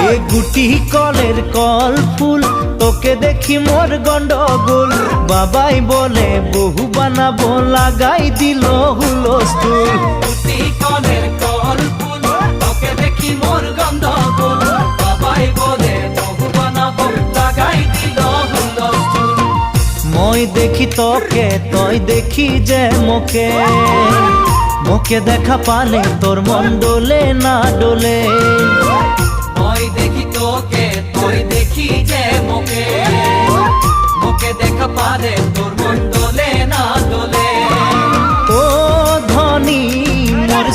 এ গুটি কলের কল ফুল তোকে দেখি মোর গন্ডগোল বাবাই বলে বহু বানাবো লাগাই দিল হুলস্থুল গুটি কলের কল ফুল তোকে দেখি মোর গন্ডগোল বাবাই বলে বহু বানাবো লাগাই দিল হুলস্থুল মই দেখি তোকে তই দেখি যে মোকে মোকে দেখা পালে তোর মন ডোলে না ডোলে মই দেখি তোকে তুই দেখি যে মোকে মোকে দেখা পারে তোর মন দোলে না দোলে ও ধনী মোর